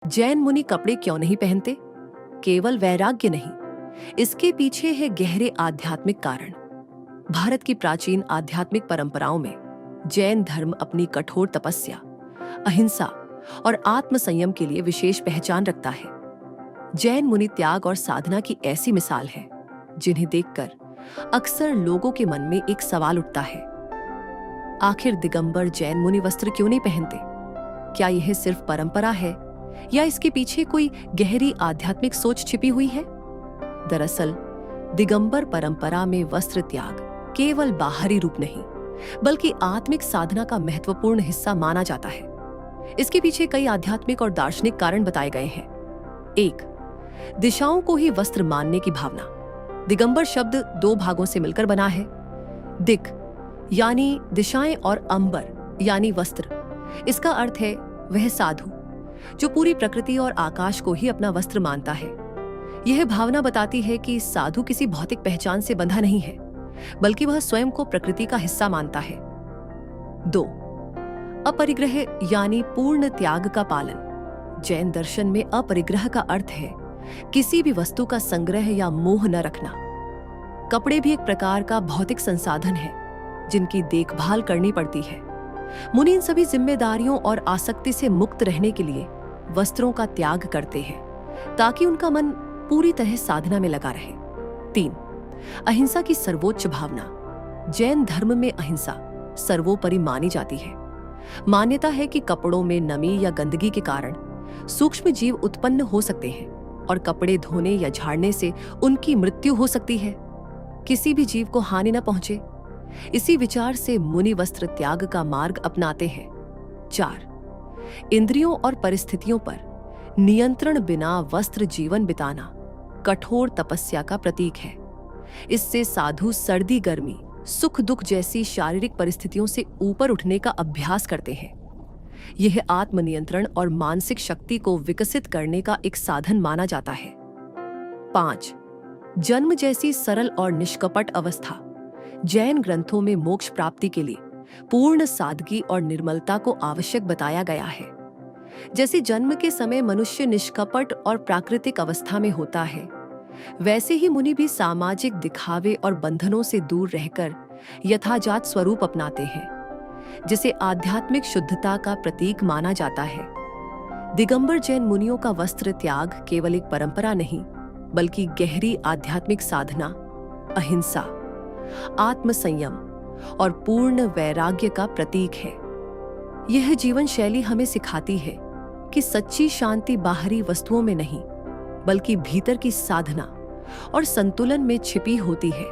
जैन मुनि कपड़े क्यों नहीं पहनते? केवल वैराग्य नहीं, इसके पीछे है गहरे आध्यात्मिक कारण। भारत की प्राचीन आध्यात्मिक परंपराओं में जैन धर्म अपनी कठोर तपस्या, अहिंसा और आत्मसंयम के लिए विशेष पहचान रखता है। जैन मुनि त्याग और साधना की ऐसी मिसाल है जिन्हें देखकर अक्सर लोगों के मन में एक सवाल उठता है, आखिर दिगंबर जैन मुनि वस्त्र क्यों नहीं पहनते? क्या यह सिर्फ परंपरा है या इसके पीछे कोई गहरी आध्यात्मिक सोच छिपी हुई है? दरअसल दिगंबर परंपरा में वस्त्र त्याग केवल बाहरी रूप नहीं, बल्कि आत्मिक साधना का महत्वपूर्ण हिस्सा माना जाता है। इसके पीछे कई आध्यात्मिक और दार्शनिक कारण बताए गए हैं। 1. दिशाओं को ही वस्त्र मानने की भावना। दिगंबर शब्द 2 भागों से मिलकर बना है। दिक यानी दिशाएं और अंबर यानी वस्त्र। इसका अर्थ है वह साधु जो पूरी प्रकृति और आकाश को ही अपना वस्त्र मानता है। यह भावना बताती है कि साधु किसी भौतिक पहचान से बंधा नहीं है, बल्कि वह स्वयं को प्रकृति का हिस्सा मानता है। 2. अपरिग्रह यानी पूर्ण त्याग का पालन। जैन दर्शन में अपरिग्रह का अर्थ है किसी भी वस्तु का संग्रह या मोह न रखना। कपड़े भी एक प्रकार का भौतिक संसाधन है जिनकी देखभाल करनी पड़ती है। मुनि इन सभी जिम्मेदारियों और आसक्ति से मुक्त रहने के लिए वस्त्रों का त्याग करते हैं ताकि उनका मन पूरी तरह साधना में लगा रहे। 3. अहिंसा की सर्वोच्च भावना। जैन धर्म में अहिंसा सर्वोपरि मानी जाती है। मान्यता है कि कपड़ों में नमी या गंदगी के कारण सूक्ष्म जीव उत्पन्न हो सकते हैं और कपड़े धोने या झाड़ने से उनकी मृत्यु हो सकती है। किसी भी जीव को हानि न पहुंचे, इसी विचार से मुनि वस्त्र त्याग का मार्ग अपनाते हैं। 4. इंद्रियों और परिस्थितियों पर नियंत्रण बिना वस्त्र जीवन बिताना कठोर तपस्या का प्रतीक है। इससे साधु सर्दी गर्मी, सुख दुख जैसी शारीरिक परिस्थितियों से ऊपर उठने का अभ्यास करते हैं। यह आत्मनियंत्रण और मानसिक शक्ति को विकसित करने का एक साधन माना जाता है। 5. जन्म जैसी सरल और निष्कपट अवस्था। जैन ग्रंथों में मोक्ष प्राप्ति के लिए पूर्ण सादगी और निर्मलता को आवश्यक बताया गया है। जैसे जन्म के समय मनुष्य निष्कपट और प्राकृतिक अवस्था में होता है, वैसे ही मुनि भी सामाजिक दिखावे और बंधनों से दूर रहकर यथाजात स्वरूप अपनाते हैं, जिसे आध्यात्मिक शुद्धता का प्रतीक माना जाता है। दिगंबर जैन मुनियों का वस्त्र त्याग केवल एक परंपरा नहीं, बल्कि गहरी आध्यात्मिक साधना, अहिंसा, आत्मसंयम और पूर्ण वैराग्य का प्रतीक है। यह जीवन शैली हमें सिखाती है कि सच्ची शांति बाहरी वस्तुओं में नहीं, बल्कि भीतर की साधना और संतुलन में छिपी होती है।